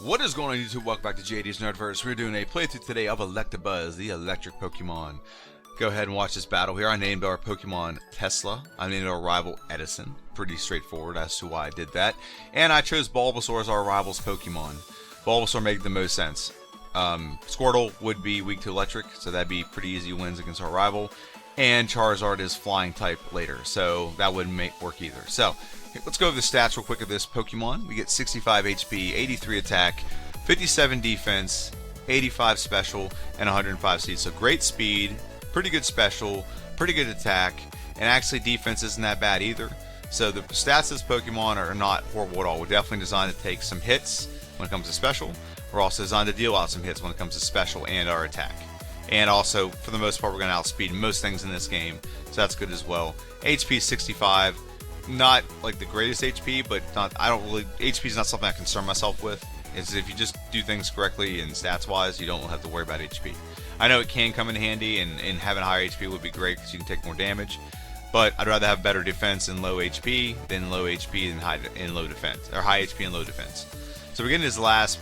What is going on YouTube? Welcome back to JD's Nerdverse. We're doing a playthrough today of Electabuzz, the electric Pokemon. Go ahead and watch this battle here. I named our Pokemon Tesla. I named our rival Edison. Pretty straightforward as to why I did that. And I chose Bulbasaur as our rival's Pokemon. Bulbasaur made the most sense. Squirtle would be weak to electric, so that'd be pretty easy wins against our rival. And Charizard is flying type later, so that wouldn't work either. So let's go over the stats real quick of this Pokemon. We get 65 HP, 83 attack, 57 defense, 85 special, and 105 speed. So great speed, pretty good special, pretty good attack, and actually defense isn't that bad either. So the stats of this Pokemon are not horrible at all. We're definitely designed to take some hits when it comes to special. We're also designed to deal out some hits when it comes to special and our attack. And also, for the most part, we're going to outspeed most things in this game, so that's good as well. HP 65. Not like the greatest HP, but HP is not something I concern myself with. Is if you just do things correctly and stats wise, you don't have to worry about HP. I know it can come in handy, and having higher HP would be great because you can take more damage, but I'd rather have better defense and low HP than low HP and high low defense, or high HP and low defense. So we're getting this last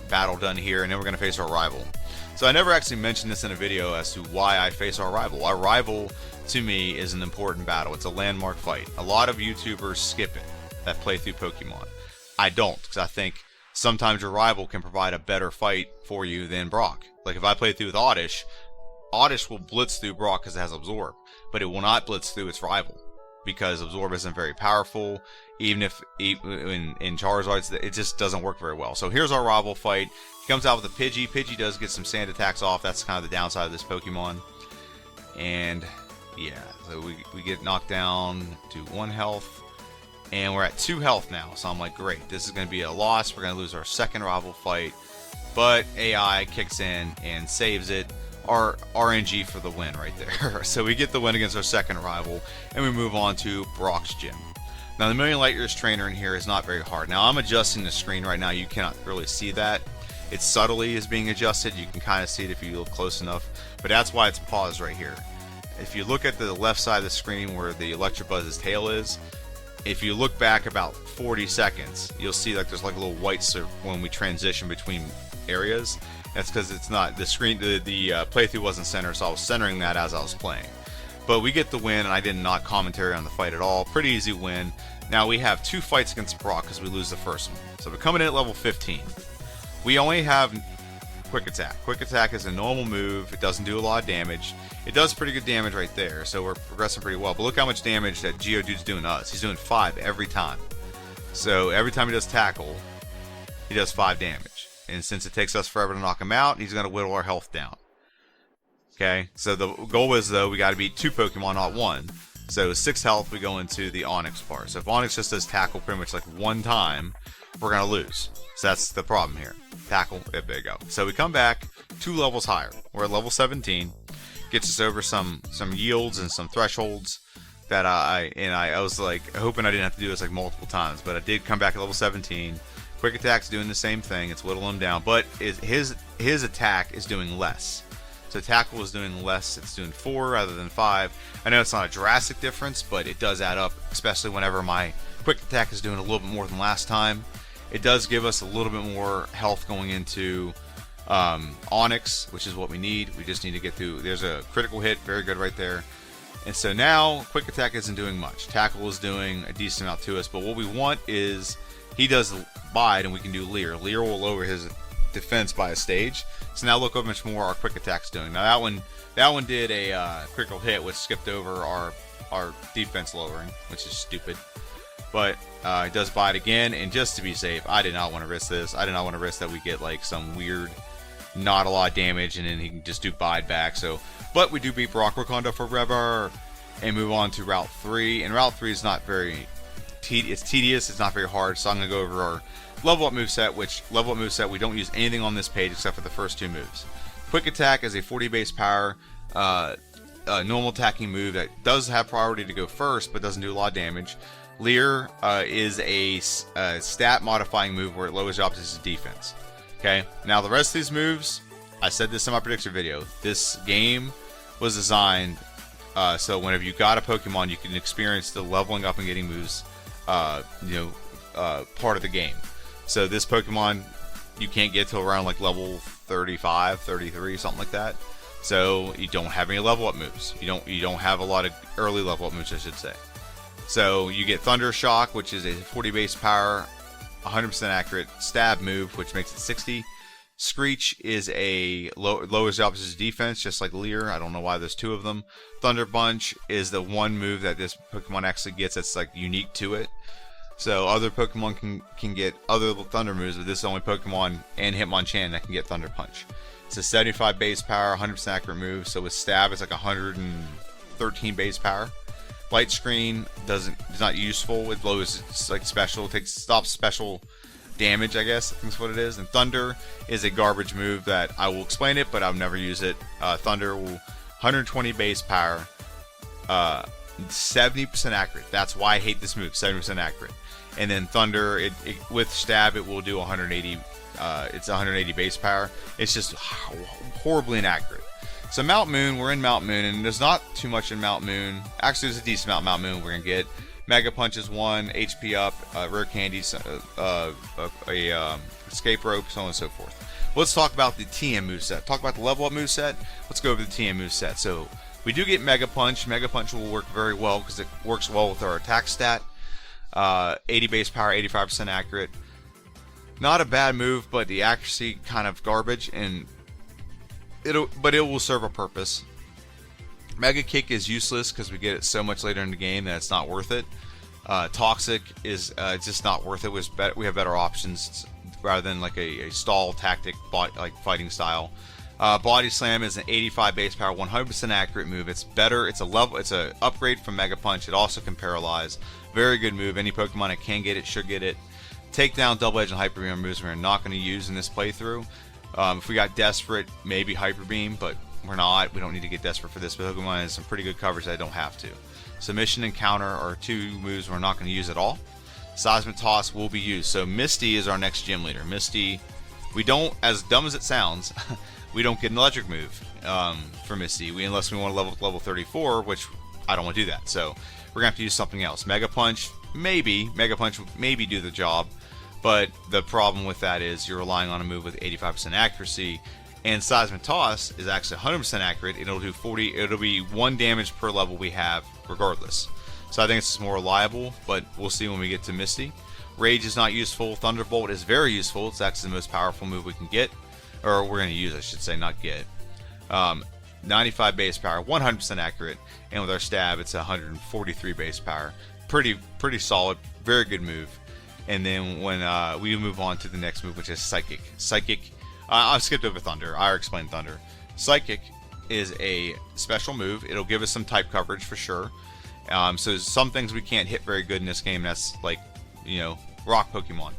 battle done here, and then we're going to face our rival. So I never actually mentioned this in a video as to why I face our rival. Our rival, to me, is an important battle. It's a landmark fight. A lot of YouTubers skip it that play through Pokemon. I don't, because I think sometimes your rival can provide a better fight for you than Brock. Like if I play through with Oddish, Oddish will blitz through Brock because it has Absorb, but it will not blitz through its rival because Absorb isn't very powerful. Even if in Charizard, it just doesn't work very well. So here's our rival fight. He comes out with a Pidgey. Pidgey does get some sand attacks off. That's kind of the downside of this Pokemon. And yeah, so we get knocked down to 1 health. And we're at 2 health now. So I'm like, great. This is going to be a loss. We're going to lose our second rival fight. But AI kicks in and saves it. Our RNG for the win right there. So we get the win against our second rival. And we move on to Brock's gym. Now the Million Light Years trainer in here is not very hard. Now I'm adjusting the screen right now. You cannot really see that. It subtly is being adjusted. You can kind of see it if you look close enough. But that's why it's paused right here. If you look at the left side of the screen where the Electabuzz's tail is, if you look back about 40 seconds, you'll see like there's like a little white circle when we transition between areas. That's because it's not the screen. The playthrough wasn't centered, so I was centering that as I was playing. But we get the win, and I did not commentary on the fight at all. Pretty easy win. Now we have 2 fights against Brock because we lose the first one. So we're coming in at level 15. We only have Quick Attack. Quick Attack is a normal move. It doesn't do a lot of damage. It does pretty good damage right there, so we're progressing pretty well. But look how much damage that Geodude's doing to us. He's doing 5 every time. So every time he does Tackle, he does 5 damage. And since it takes us forever to knock him out, he's going to whittle our health down. Okay, so the goal is, though, we got to beat 2 Pokemon, not 1. So 6 health, we go into the Onix part. So if Onix just does Tackle pretty much like 1 time, we're going to lose. So that's the problem here. Tackle, there you go. So we come back 2 levels higher. We're at level 17. Gets us over some yields and some thresholds that I was like hoping I didn't have to do this like multiple times, but I did come back at level 17. Quick Attack's doing the same thing. It's whittling him down, but his attack is doing less. So Tackle is doing less. It's doing 4 rather than 5. I know it's not a drastic difference, but it does add up, especially whenever my Quick Attack is doing a little bit more than last time. It does give us a little bit more health going into Onix, which is what we need. We just need to get through. There's a critical hit, very good right there. And so now Quick Attack isn't doing much. Tackle is doing a decent amount to us, but what we want is he does Bide and we can do Leer. Leer will lower his defense by a stage. So now look how much more our Quick Attack's doing. Now that one did a critical hit, which skipped over our defense lowering, which is stupid. But it does Bite again, and just to be safe, I did not want to risk this. I did not want to risk that we get like some weird, not a lot of damage, and then he can just do Bide back. So, but we do beat Brock Wakanda forever, and move on to Route 3. And Route 3 is not very, it's tedious. It's not very hard. So I'm gonna go over our level up moveset, which level up moveset we don't use anything on this page except for the first 2 moves. Quick Attack is a 40 base power, normal attacking move that does have priority to go first, but doesn't do a lot of damage. Leer is a stat modifying move where it lowers the opposition's defense. Okay, now the rest of these moves, I said this in my prediction video, this game was designed so whenever you got a Pokemon, you can experience the leveling up and getting moves part of the game. So this Pokemon you can't get till around like level 35, 33, something like that. So you don't have any level up moves. You don't have a lot of early level up moves, I should say. So you get Thunder Shock, which is a 40 base power, 100% accurate stab move, which makes it 60. Screech is a lowers the opposite's defense, just like Leer. I don't know why there's two of them. Thunder Punch is the one move that this Pokemon actually gets that's like unique to it. So other Pokemon can get other Thunder moves, but this is the only Pokemon and Hitmonchan that can get Thunder Punch. It's a 75 base power, 100% accurate move. So with Stab, it's like 113 base power. Light Screen is not useful. It blows, it's like special. Stops special damage, I guess. I think that's what it is. And Thunder is a garbage move that I will explain it, but I'll never use it. Thunder will 120 base power, 70% accurate. That's why I hate this move. 70% accurate. And then Thunder, with Stab, it will do 180. It's 180 base power. It's just horribly inaccurate. So Mount Moon, we're in Mount Moon, and there's not too much in Mount Moon. Actually, there's a decent amount in Mount Moon we're going to get. Mega Punch is 1, HP up, Rare Candies, Escape Rope, so on and so forth. Let's talk about the TM moveset. Talk about the level up moveset. Let's go over the TM moveset. So we do get Mega Punch. Mega Punch will work very well because it works well with our attack stat. 80 base power, 85% accurate. Not a bad move, but the accuracy kind of garbage, and it will serve a purpose. Mega Kick is useless because we get it so much later in the game that it's not worth it. Toxic is just not worth it. We have better options rather than like a stall tactic, like fighting style. Body Slam is an 85 base power, 100% accurate move. It's better. It's a upgrade from Mega Punch. It also can paralyze. Very good move. Any Pokemon that can get it should get it. Takedown, Double Edge, and Hyper Beam are moves we're not going to use in this playthrough. If we got Desperate, maybe Hyper Beam, but we're not. We don't need to get Desperate for this. Pokemon has some pretty good coverage that I don't have to. Submission and Counter are two moves we're not going to use at all. Seismic Toss will be used. So Misty is our next gym leader. Misty, we don't, as dumb as it sounds, we don't get an electric move for Misty, unless we want to level 34, which I don't want to do that. So we're going to have to use something else. Mega Punch, maybe. Mega Punch will maybe do the job. But the problem with that is you're relying on a move with 85% accuracy, and Seismic Toss is actually 100% accurate. It'll do 40. It'll be 1 damage per level we have, regardless. So I think it's more reliable, but we'll see when we get to Misty. Rage is not useful. Thunderbolt is very useful. It's actually the most powerful move we can get, or we're going to use, I should say, not get. 95 base power, 100% accurate, and with our Stab, it's 143 base power. Pretty solid. Very good move. And then when we move on to the next move, which is Psychic. Psychic, I skipped over Thunder. I explained Thunder. Psychic is a special move. It'll give us some type coverage for sure. So some things we can't hit very good in this game. That's like, rock Pokemon.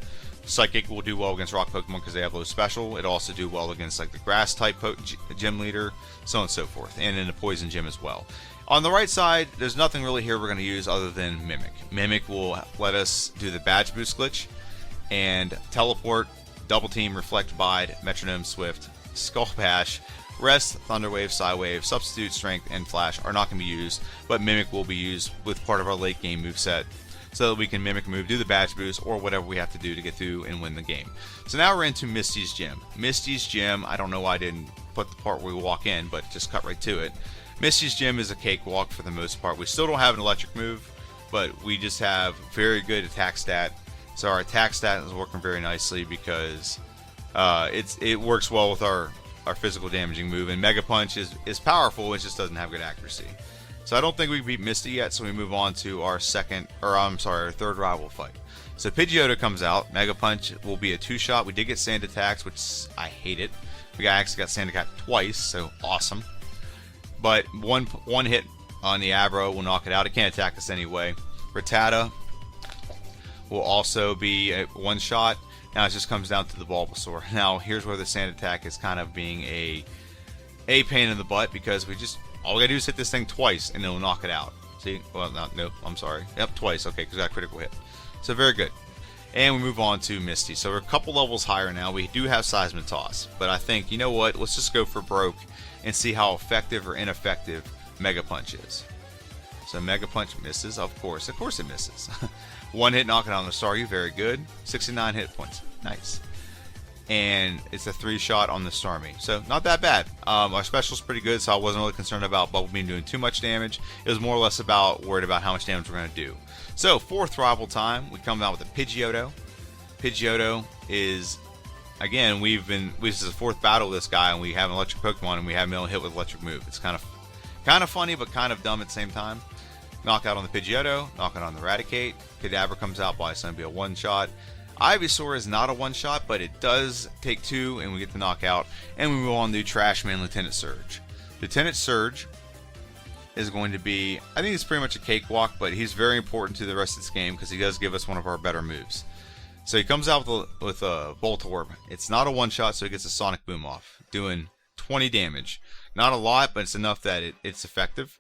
Psychic will do well against rock Pokemon because they have low special. It'll also do well against like the grass type gym leader, so on and so forth, and in the poison gym as well. On the right side, there's nothing really here we're going to use other than Mimic. Mimic will let us do the badge boost glitch, and Teleport, Double Team, Reflect, Bide, Metronome, Swift, Skull Bash, Rest, Thunder Wave, Psy Wave, Substitute, Strength, and Flash are not going to be used, but Mimic will be used with part of our late game moveset, so that we can Mimic move, do the badge boost, or whatever we have to do to get through and win the game. So now we're into Misty's Gym. Misty's Gym, I don't know why I didn't put the part where we walk in, but just cut right to it. Misty's Gym is a cakewalk for the most part. We still don't have an electric move, but we just have very good attack stat. So our attack stat is working very nicely because it works well with our physical damaging move. And Mega Punch is powerful, it just doesn't have good accuracy. So I don't think we beat Misty yet, so we move on to our our third rival fight. So Pidgeotto comes out. Mega Punch will be a 2-shot. We did get Sand Attacks, which I hate it. We actually got Sand Attack twice, so awesome. But one hit on the Abro will knock it out. It can't attack us anyway. Rattata will also be a 1-shot. Now it just comes down to the Bulbasaur. Now here's where the Sand Attack is kind of being a pain in the butt, because all we gotta do is hit this thing twice and it'll knock it out. See? Well, no, I'm sorry. Yep, twice. Okay, because we got a critical hit. So very good. And we move on to Misty. So we're a couple levels higher now. We do have Seismic Toss, but I think, you know what? Let's just go for broke and see how effective or ineffective Mega Punch is. So Mega Punch misses, of course it misses. 1 hit knocking on the Staryu, very good. 69 hit points. Nice. And it's a 3-shot on the Starmie, so not that bad. Our special's pretty good, so I wasn't really concerned about Bubble Beam doing too much damage. It was more or less worried about how much damage we're going to do. So 4th rival time, we come out with a Pidgeotto. Pidgeotto is, again, this is the 4th battle of this guy, and we have an electric Pokemon, and we haven't been able to hit with electric move. It's kind of funny, but kind of dumb at the same time. Knockout on the Pidgeotto, knockout on the Eradicate. Kadabra comes out, but it's going to be a 1-shot. Ivysaur is not a 1-shot, but it does take 2, and we get the knockout. And we move on to Trashman Lieutenant Surge. Lieutenant Surge is going to be, I think it's pretty much a cakewalk, but he's very important to the rest of this game because he does give us one of our better moves. So he comes out with a Voltorb. It's not a 1-shot, so he gets a Sonic Boom off, doing 20 damage. Not a lot, but it's enough that it's effective.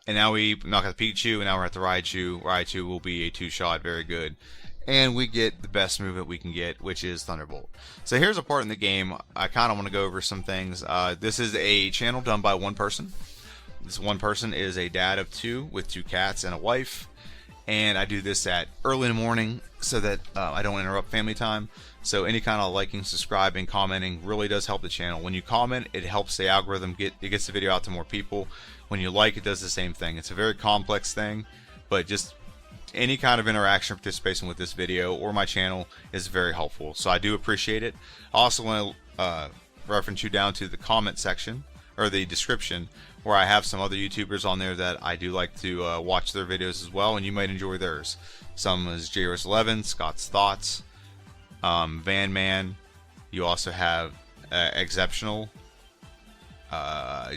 And now we knock out the Pikachu, and now we're at the Raichu. Raichu will be a 2-shot, very good. And we get the best move that we can get, which is Thunderbolt. So here's a part in the game I kind of want to go over some things. This is a channel done by one person. This one person is a dad of 2 with 2 cats and a wife. And I do this at early in the morning so that I don't interrupt family time. So any kind of liking, subscribing, commenting really does help the channel. When you comment, it helps the algorithm it gets the video out to more people. When you like, it does the same thing. It's a very complex thing, but just any kind of interaction or participation with this video or my channel is very helpful, so I do appreciate it. I also want to reference you down to the comment section or the description, where I have some other YouTubers on there that I do like to watch their videos as well, and you might enjoy theirs. Some is JRS11, Scott's Thoughts, Van Man. You also have Eggsceptional,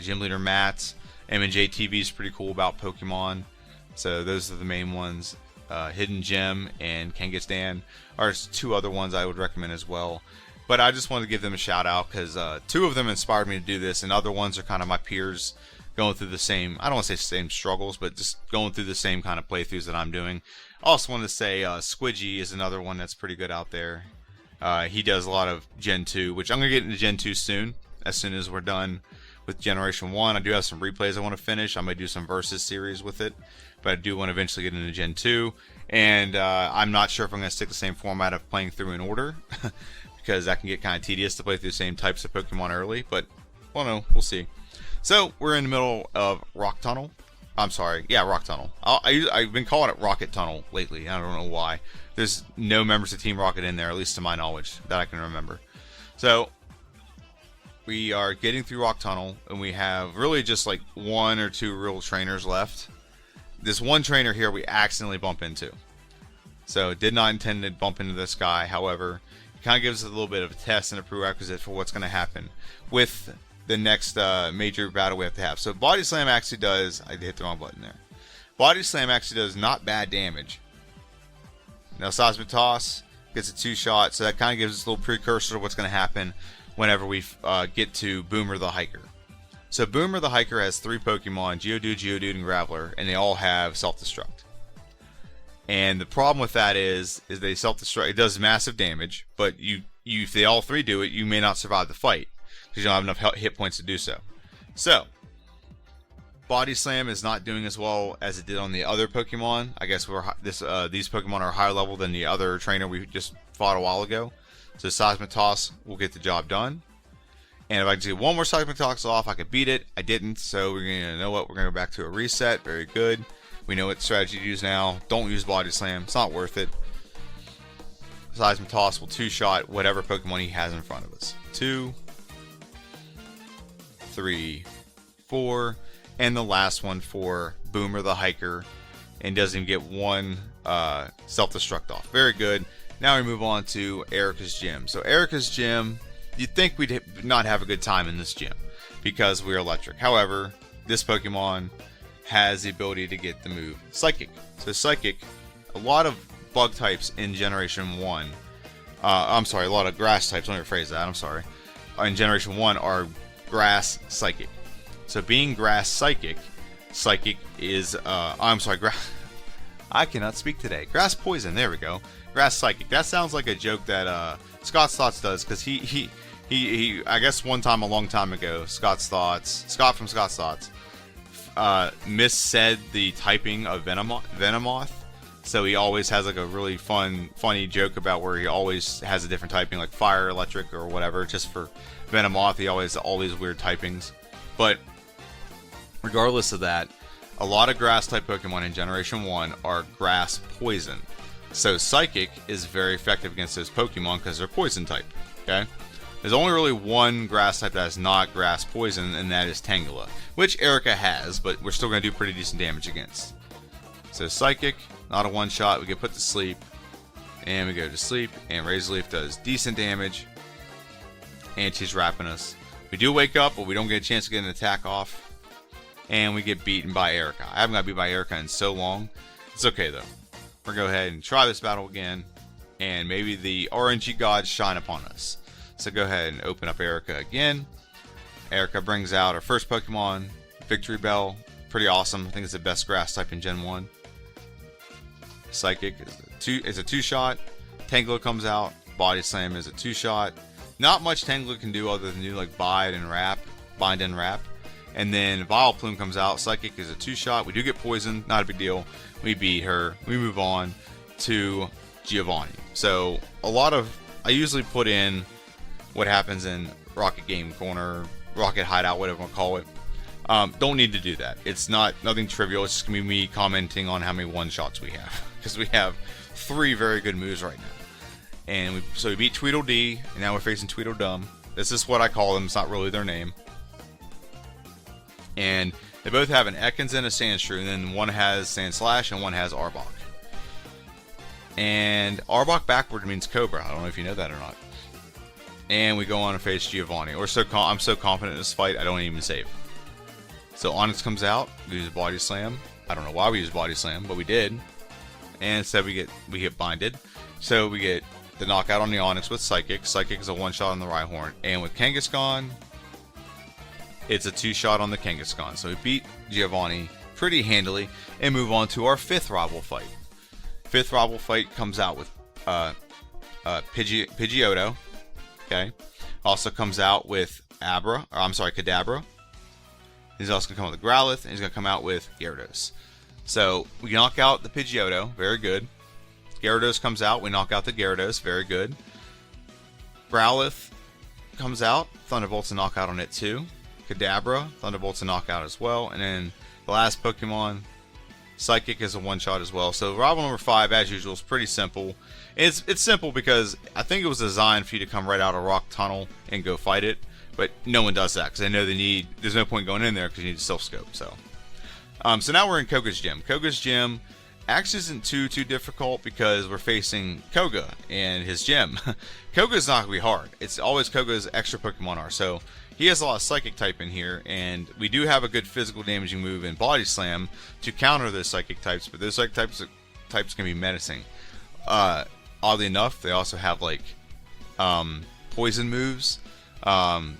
Gym Leader Matt. MandJTV is pretty cool about Pokemon. So those are the main ones. HiddenJim and KangaskDan are 2 other ones I would recommend as well. But I just wanted to give them a shout out because 2 of them inspired me to do this, and other ones are kind of my peers going through the same, I don't want to say same struggles, but just going through the same kind of playthroughs that I'm doing. I also wanted to say Squidgy is another one that's pretty good out there. He does a lot of Gen 2, which I'm going to get into Gen 2 soon as we're done with Generation 1. I do have some replays I want to finish. I might do some Versus series with it, but I do want to eventually get into Gen 2. And I'm not sure if I'm going to stick the same format of playing through in order, because that can get kind of tedious to play through the same types of Pokemon early, but, well, no, we'll see. So, we're in the middle of Rock Tunnel. I'm sorry, yeah, Rock Tunnel. I've been calling it Rocket Tunnel lately. I don't know why. There's no members of Team Rocket in there, at least to my knowledge, that I can remember. So, we are getting through Rock Tunnel, and we have really just like 1 or 2 real trainers left. This one trainer here we accidentally bump into. So, did not intend to bump into this guy. However, it kind of gives us a little bit of a test and a prerequisite for what's going to happen with the next major battle we have to have. So, Body Slam actually does, I hit the wrong button there. Body Slam actually does not bad damage. Now, Seismic Toss gets a 2-shot, so that kind of gives us a little precursor to what's going to happen whenever we get to Boomer the Hiker. So Boomer the Hiker has 3 Pokemon, Geodude, and Graveler, and they all have Self-Destruct. And the problem with that is they Self-Destruct. It does massive damage, but if they all 3 do it, you may not survive the fight because you don't have enough hit points to do so. So Body Slam is not doing as well as it did on the other Pokemon. I guess these Pokemon are higher level than the other trainer we just fought a while ago. So Seismic Toss will get the job done. And if I can get one more Seismic Toss off, I could beat it. I didn't, so we're going to, you know what, we're going to go back to a reset. Very good. We know what strategy to use now. Don't use Body Slam. It's not worth it. Seismic Toss will 2-shot whatever Pokemon he has in front of us. 2, 3, 4, and the last one for Boomer the Hiker, and doesn't even get 1 Self-Destruct off. Very good. Now we move on to Erica's Gym. So Erica's Gym, you'd think we'd not have a good time in this gym because we're electric. However, this Pokemon has the ability to get the move Psychic. So Psychic, a lot of bug types in Generation 1, I'm sorry, a lot of grass types, let me rephrase that, I'm sorry, in Generation 1 are Grass Psychic. So being Grass Psychic, Psychic is, I'm sorry, I cannot speak today. Grass Poison, there we go. Grass Psychic. That sounds like a joke that Scott's Thoughts does, because he I guess one time a long time ago, Scott from Scott's Thoughts missaid the typing of Venomoth. So he always has like a really funny joke about where he always has a different typing, like fire, electric, or whatever. Just for Venomoth, he always has all these weird typings. But regardless of that, a lot of grass type Pokemon in Generation 1 are grass poison. So Psychic is very effective against those Pokemon because they're poison type. Okay? There's only really one grass type that is not grass poison, and that is Tangela, which Erica has, but we're still going to do pretty decent damage against. So Psychic, not a one-shot, we get put to sleep, and we go to sleep, and Razor Leaf does decent damage, and she's wrapping us. We do wake up, but we don't get a chance to get an attack off, and we get beaten by Erica. I haven't got beat by Erica in so long. It's okay, though. We're going to go ahead and try this battle again, and maybe the RNG gods shine upon us. So go ahead and open up Erica again. Erica brings out our first Pokemon, Victory Bell. Pretty awesome. I think it's the best grass type in Gen 1. Psychic is a two-shot. Tangela comes out. Body Slam is a two-shot. Not much Tangela can do other than do like bind and wrap. And then Vileplume comes out. Psychic is a two-shot. We do get poisoned. Not a big deal. We beat her. We move on to Giovanni. So I usually put in what happens in Rocket Game Corner, Rocket Hideout, whatever you want to call it. Don't need to do that. It's nothing trivial. It's just going to be me commenting on how many one-shots we have. Because we have 3 very good moves right now. And so we beat Tweedledee, and now we're facing Tweedledum. This is what I call them. It's not really their name. And they both have an Ekans and a Sandshrew, and then one has Sandslash and one has Arbok. And Arbok backward means Cobra. I don't know if you know that or not. And we go on and face Giovanni. I'm so confident in this fight, I don't even save. So Onyx comes out, we use Body Slam. I don't know why we use Body Slam, but we did. And instead we get binded. So we get the knockout on the Onyx with Psychic. Psychic is a one-shot on the Rhyhorn. And with Kangaskhan, it's a two-shot on the Kangaskhan. So we beat Giovanni pretty handily and move on to our 5th rival fight. 5th rival fight comes out with Pidgeotto. Okay. Also comes out with Kadabra. He's also going to come with a Growlithe, and he's going to come out with Gyarados. So we knock out the Pidgeotto, very good. Gyarados comes out, we knock out the Gyarados, very good. Growlithe comes out, Thunderbolt's a knockout on it too. Kadabra, Thunderbolt's a knockout as well. And then the last Pokemon, Psychic, is a one-shot as well. So rival number 5, as usual, is pretty simple. It's simple because I think it was designed for you to come right out of Rock Tunnel and go fight it, but no one does that because they know there's no point going in there because you need to self-scope. So now we're in Koga's gym. Koga's gym actually isn't too difficult because we're facing Koga and his gym. Koga's not going to be hard. It's always Koga's extra Pokemon are. So he has a lot of Psychic type in here, and we do have a good physical damaging move in Body Slam to counter those Psychic types, but those Psychic types can be menacing. Oddly enough, they also have like poison moves.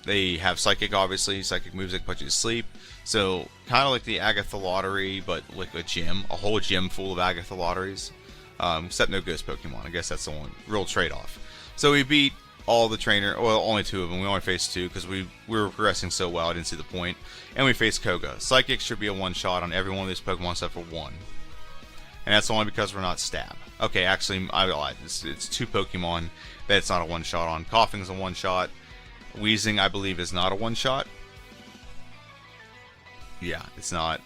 They have Psychic, obviously. Psychic moves that put you to sleep. So kind of like the Agatha Lottery, but like a gym, a whole gym full of Agatha Lotteries. Except no Ghost Pokemon. I guess that's the one real trade-off. So we beat all the trainer, well, only 2 of them. We only faced 2 because we were progressing so well. I didn't see the point. And we faced Koga. Psychic should be a one-shot on every one of these Pokemon except for 1. And that's only because we're not Stab. Okay, actually, I lied. It's 2 Pokemon that it's not a one-shot on. Coughing's a one-shot. Wheezing, I believe, is not a one-shot. Yeah, it's not.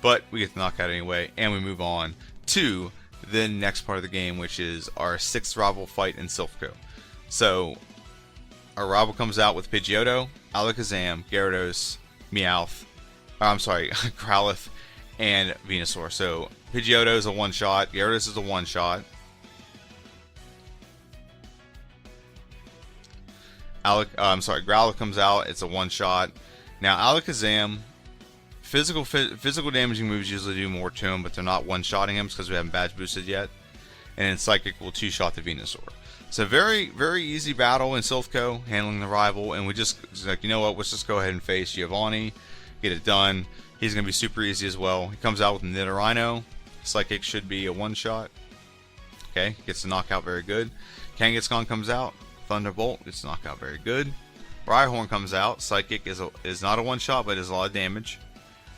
But we get the knockout anyway, and we move on to the next part of the game, which is our 6th rival fight in Silphco. So, our rival comes out with Pidgeotto, Alakazam, Gyarados, Meowth, Growlithe, and Venusaur. So, Pidgeotto is a one-shot, Gyarados is a one-shot. Growlithe comes out, it's a one-shot. Now, Alakazam, physical damaging moves usually do more to him, but they're not one-shotting him because we haven't badge boosted yet. And then Psychic will two-shot the Venusaur. So very, very easy battle in Silphco, handling the rival, and we just like, you know what, let's just go ahead and face Giovanni, get it done. He's going to be super easy as well. He comes out with Nidorino. Psychic should be a one-shot. Okay, gets the knockout, very good. Kangaskhan comes out, Thunderbolt, gets the knockout, very good. Rhyhorn comes out, Psychic is not a one-shot, but does a lot of damage.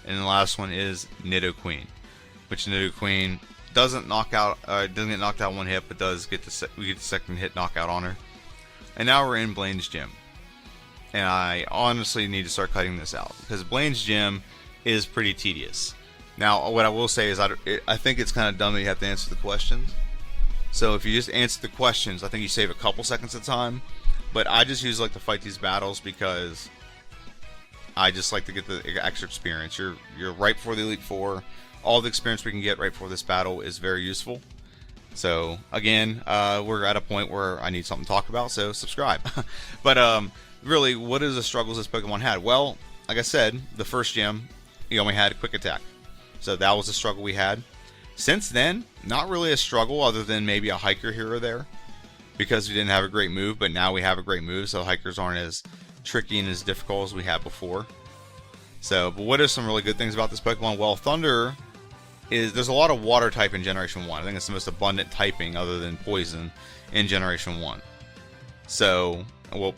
And the last one is Nidoqueen, which Nidoqueen doesn't knock out, doesn't get knocked out one hit, but does get we get the second hit knockout on her. And now we're in Blaine's gym, and I honestly need to start cutting this out because Blaine's gym is pretty tedious. Now, what I will say is I think it's kind of dumb that you have to answer the questions. So if you just answer the questions, I think you save a couple seconds of time. But I just usually like to fight these battles because I just like to get the extra experience. You're right before the Elite Four. All the experience we can get right before this battle is very useful. So again, we're at a point where I need something to talk about, so subscribe. But really, what is the struggles this Pokemon had? Well, like I said, the first gym, he only had a quick attack. So that was the struggle we had. Since then, not really a struggle other than maybe a hiker here or there. Because we didn't have a great move, but now we have a great move, so hikers aren't as tricky and as difficult as we had before. So, but what are some really good things about this Pokemon? Well, Thunder is, there's a lot of water type in Generation 1. I think it's the most abundant typing other than Poison in Generation 1. So, well,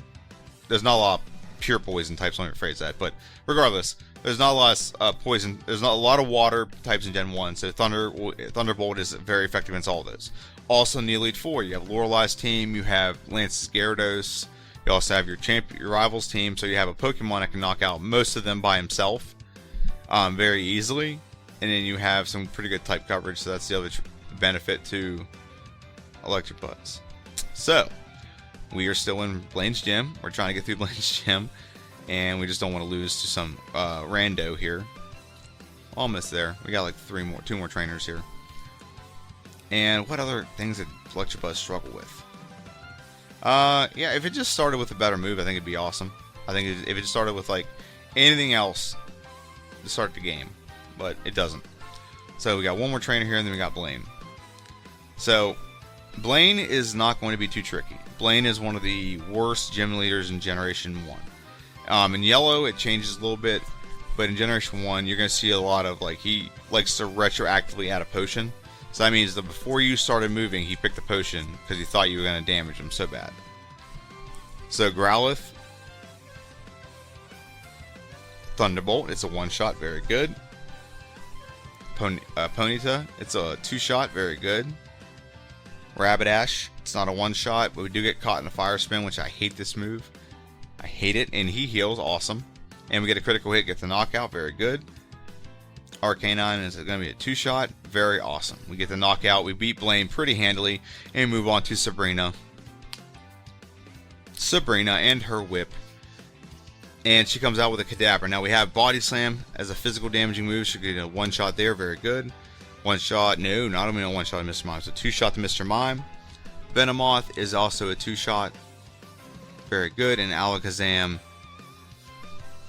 there's not a lot of pure Poison types, let me rephrase that, but regardless, there's not a lot of Poison, there's not a lot of water types in Gen 1, so Thunderbolt is very effective against all of those. Also in the Elite Four, you have Lorelei's team, you have Lance's Gyarados, you also have your rivals team, so you have a Pokemon that can knock out most of them by himself very easily, and then you have some pretty good type coverage, so that's the other benefit to Electabuzz. So, we are still in Blaine's gym, we're trying to get through Blaine's gym, and we just don't want to lose to some rando here. Almost there, we got like two more trainers here. And what other things did Electabuzz struggle with? Yeah, if it just started with a better move, I think it'd be awesome. I think if it just started with like anything else to start the game, but it doesn't. So we got one more trainer here, and then we got Blaine. So Blaine is not going to be too tricky. Blaine is one of the worst gym leaders in Generation 1. In Yellow, it changes a little bit, but in Generation 1, you're going to see a lot of like he likes to retroactively add a potion. So that means that before you started moving, he picked the potion because he thought you were going to damage him so bad. So Growlithe, Thunderbolt, it's a one-shot, very good. Ponyta, it's a two-shot, very good. Rapidash, it's not a one-shot, but we do get caught in a fire spin, which I hate this move. I hate it, and he heals, awesome. And we get a critical hit, get the knockout, very good. Arcanine is going to be a two-shot. Very awesome. We get the knockout. We beat Blaine pretty handily. And we move on to Sabrina. Sabrina and her whip. And she comes out with a Kadabra. Now we have Body Slam as a physical damaging move. She get a one-shot there. Very good. One-shot. No, not only a one-shot to Mr. Mime. So two-shot to Mr. Mime. Venomoth is also a two-shot. Very good. And Alakazam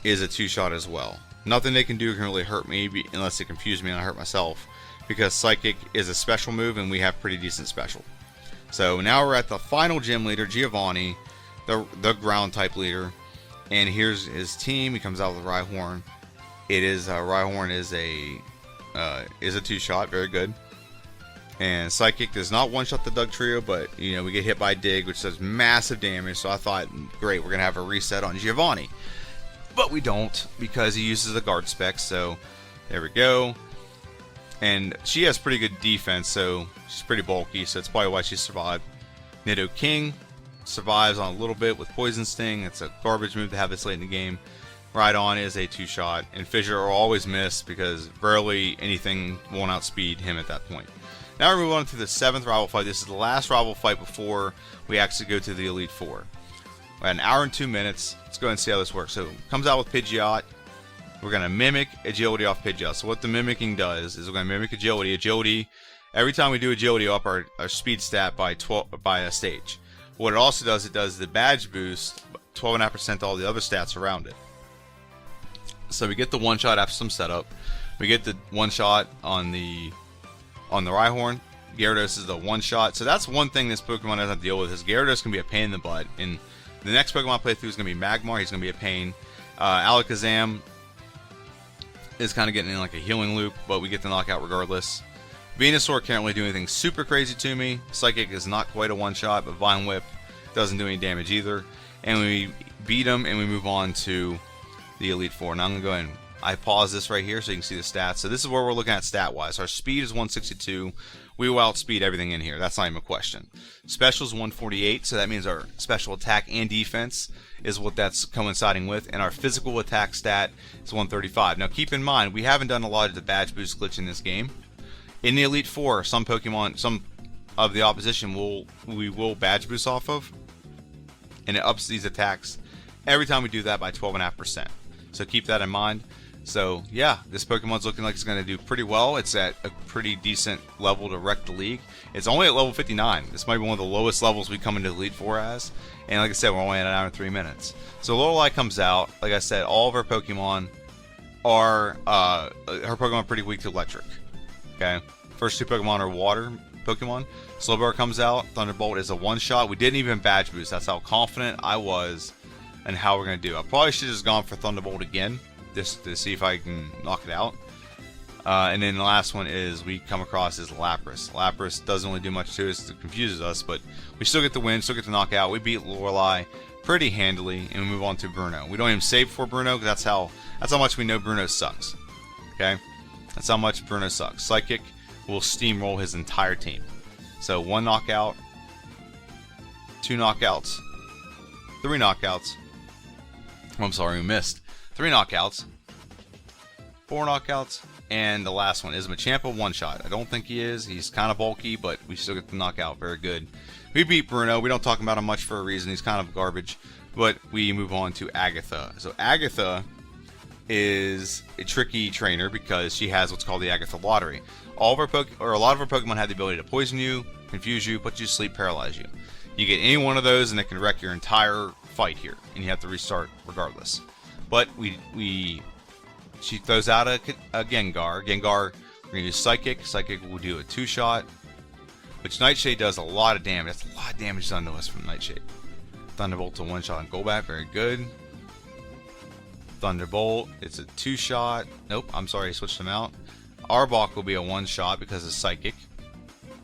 is a two-shot as well. Nothing they can do can really hurt me unless they confuse me and I hurt myself, because Psychic is a special move and we have pretty decent special. So now we're at the final gym leader, Giovanni, the ground type leader, and here's his team. He comes out with Rhyhorn. It is Rhyhorn is a two-shot, very good. And Psychic does not one-shot the Dugtrio, but you know we get hit by Dig, which does massive damage. So I thought, great, we're gonna have a reset on Giovanni. But we don't, because he uses the guard spec, so there we go. And she has pretty good defense, so she's pretty bulky, so it's probably why she survived. Nidoking survives on a little bit with Poison Sting. It's a garbage move to have this late in the game. Rhydon is a two-shot, and Fissure will always miss because rarely anything won't outspeed him at that point. Now we're moving on to the 7th rival fight. This is the last rival fight before we actually go to the Elite Four. We're at an hour and 2 minutes. Let's go ahead and see how this works. So, comes out with Pidgeot. We're going to mimic Agility off Pidgeot. So what the mimicking does is we're going to mimic Agility. Agility, every time we do Agility, up our speed stat by a stage. What it also does, it does the badge boost, 12.5% to all the other stats around it. So we get the one shot after some setup. We get the one shot on the Rhyhorn. Gyarados is the one shot. So that's one thing this Pokemon doesn't have to deal with, is Gyarados can be a pain in the butt. And the next Pokemon I play through is going to be Magmar. He's going to be a pain. Alakazam is kind of getting in like a healing loop, but we get the knockout regardless. Venusaur can't really do anything super crazy to me. Psychic is not quite a one-shot, but Vine Whip doesn't do any damage either. And we beat him, and we move on to the Elite Four. Now I'm going to go ahead and I paused this right here so you can see the stats. So this is where we're looking at stat-wise. Our speed is 162. We will outspeed everything in here. That's not even a question. Special is 148, so that means our special attack and defense is what that's coinciding with. And our physical attack stat is 135. Now keep in mind, we haven't done a lot of the badge boost glitch in this game. In the Elite Four, some Pokemon, some of the opposition we will badge boost off of. And it ups these attacks every time we do that by 12.5%. So keep that in mind. So yeah, this Pokemon's looking like it's going to do pretty well. It's at a pretty decent level to wreck the league. It's only at level 59. This might be one of the lowest levels we come into the Elite Four as. And like I said, we're only at an hour and 3 minutes. So Lorelei comes out. Like I said, all of our Pokemon are her Pokemon are pretty weak to electric. Okay, first two Pokemon are water Pokemon. Slowbro comes out. Thunderbolt is a one-shot. We didn't even badge boost. That's how confident I was in how we're going to do. I probably should have just gone for Thunderbolt again, just to see if I can knock it out. And then the last one is we come across is Lapras. Lapras doesn't really do much to us. It confuses us, but we still get the win, still get the knockout. We beat Lorelei pretty handily, and we move on to Bruno. We don't even save for Bruno, because that's how much we know Bruno sucks. Okay? That's how much Bruno sucks. Psychic will steamroll his entire team. So 1 knockout, 2 knockouts, 3 knockouts. Oh, I'm sorry, we missed. 3 knockouts, 4 knockouts, and the last one is Machampa one-shot. I don't think he is. He's kind of bulky, but we still get the knockout. Very good. We beat Bruno. We don't talk about him much for a reason. He's kind of garbage. But we move on to Agatha. So Agatha is a tricky trainer because she has what's called the Agatha Lottery. A lot of our Pokemon have the ability to poison you, confuse you, put you to sleep, paralyze you. You get any one of those and it can wreck your entire fight here, and you have to restart regardless. But she throws out a Gengar. Gengar, we're going to use Psychic. Psychic will do a 2-shot, which Nightshade does a lot of damage. That's a lot of damage done to us from Nightshade. Thunderbolt to 1-shot on Golbat, very good. Thunderbolt, it's a 2-shot. Nope, I'm sorry, I switched them out. Arbok will be a 1-shot because of Psychic.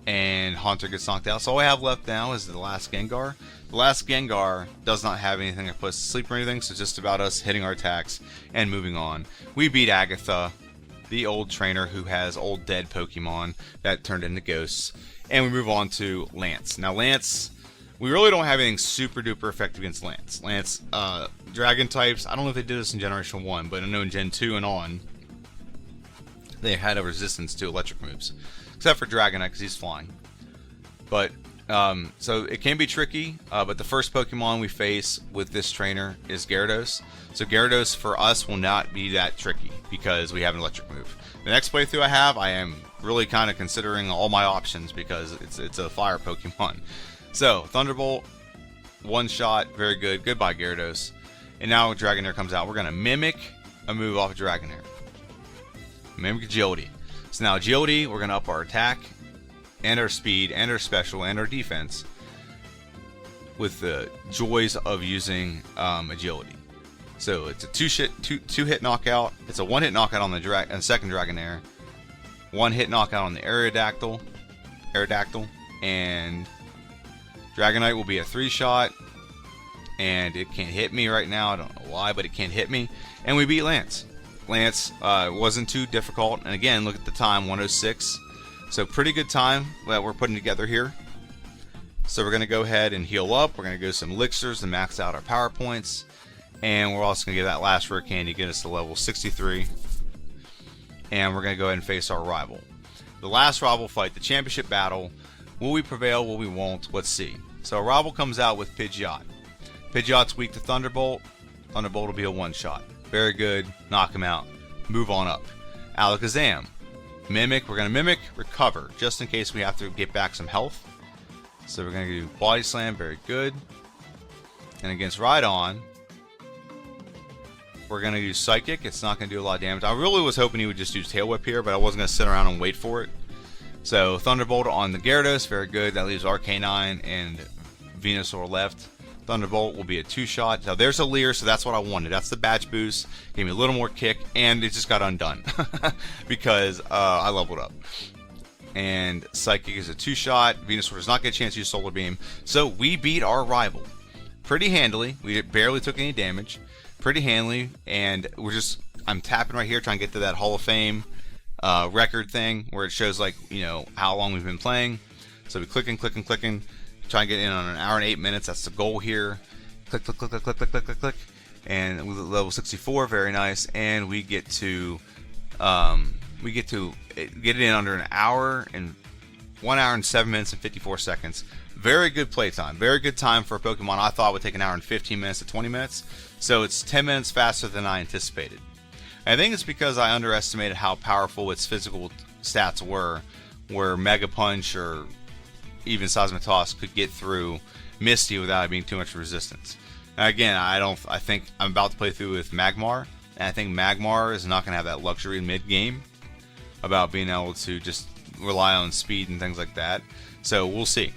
And Haunter gets knocked out. So all I have left now is the last Gengar. The last Gengar does not have anything that puts us to sleep or anything, so it's just about us hitting our attacks and moving on. We beat Agatha, the old trainer who has old dead Pokemon that turned into ghosts. And we move on to Lance. Now Lance, we really don't have anything super duper effective against Lance. Lance, Dragon types, I don't know if they did this in Generation 1, but I know in Gen 2 and on, they had a resistance to electric moves. Except for Dragonite, because he's flying. But, so it can be tricky, but the first Pokemon we face with this trainer is Gyarados. So Gyarados, for us, will not be that tricky, because we have an electric move. The next playthrough I am really kind of considering all my options, because it's a fire Pokemon. So, Thunderbolt, 1-shot, very good. Goodbye, Gyarados. And now Dragonair comes out. We're going to mimic a move off of Dragonair. Mimic Agility. So now Agility, we're going to up our attack, and our speed, and our special, and our defense with the joys of using Agility. So it's a two-hit knockout. It's a 1-hit knockout on the second Dragonair. 1-hit knockout on the Aerodactyl, and Dragonite will be a 3-shot, and it can't hit me right now. I don't know why, but it can't hit me. And we beat Lance. Lance wasn't too difficult, and again, look at the time, 106. So pretty good time that we're putting together here. So we're going to go ahead and heal up. We're going to go some elixirs to max out our power points, and we're also going to get that last rare candy to get us to level 63. And we're going to go ahead and face our rival. The last rival fight, the championship battle. Will we prevail? Will we won't? Let's see. So a rival comes out with Pidgeot. Pidgeot's weak to Thunderbolt. Thunderbolt will be a 1-shot. Very good. Knock him out. Move on up. Alakazam. Mimic. We're going to Mimic, Recover, just in case we have to get back some health. So we're going to do Body Slam. Very good. And against Rhydon, we're going to do Psychic. It's not going to do a lot of damage. I really was hoping he would just use Tail Whip here, but I wasn't going to sit around and wait for it. So Thunderbolt on the Gyarados. Very good. That leaves Arcanine and Venusaur left. Thunderbolt will be a 2-shot. Now there's a Leer, so that's what I wanted. That's the badge boost. Gave me a little more kick, and it just got undone because I leveled up. And Psychic is a 2-shot. Venusaur does not get a chance to use Solar Beam. So we beat our rival pretty handily. We barely took any damage. Pretty handily, and we're just I'm tapping right here trying to get to that Hall of Fame record thing where it shows like, you know, how long we've been playing. So we clicking, trying to get in on an hour and 8 minutes. That's the goal here. Click, and with level 64, very nice. And we get to get it in under an hour and 1 hour and 7 minutes and 54 seconds. Very good play time. Very good time for a Pokemon I thought would take an hour and 15 minutes to 20 minutes. So it's 10 minutes faster than I anticipated. I think it's because I underestimated how powerful its physical stats were, where Mega Punch or even Seismic Toss could get through Misty without it being too much resistance. And again, I think I'm about to play through with Magmar, and I think Magmar is not going to have that luxury mid-game about being able to just rely on speed and things like that. So we'll see.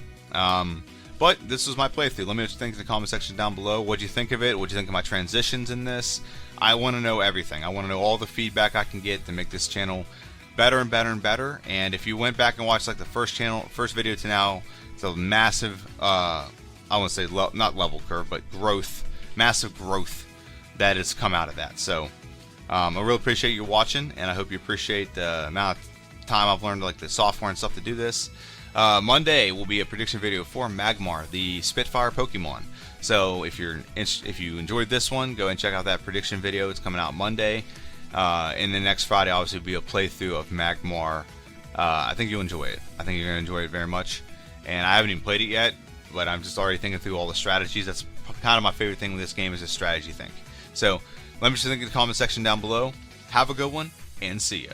But this was my playthrough. Let me know what you think in the comment section down below. What do you think of it? What do you think of my transitions in this? I want to know everything. I want to know all the feedback I can get to make this channel better and better and better. And if you went back and watched like the first video to now, it's a massive, I want to say not level curve, but growth, massive growth that has come out of that. So I really appreciate you watching, and I hope you appreciate the amount of time I've learned like the software and stuff to do this. Monday will be a prediction video for Magmar, the Spitfire Pokemon. So if you enjoyed this one, go and check out that prediction video. It's coming out Monday. And then next Friday, obviously, will be a playthrough of Magmar. I think you'll enjoy it. I think you're going to enjoy it very much. And I haven't even played it yet, but I'm just already thinking through all the strategies. That's kind of my favorite thing with this game, is the strategy thing. So let me just think in the comment section down below. Have a good one, and see ya.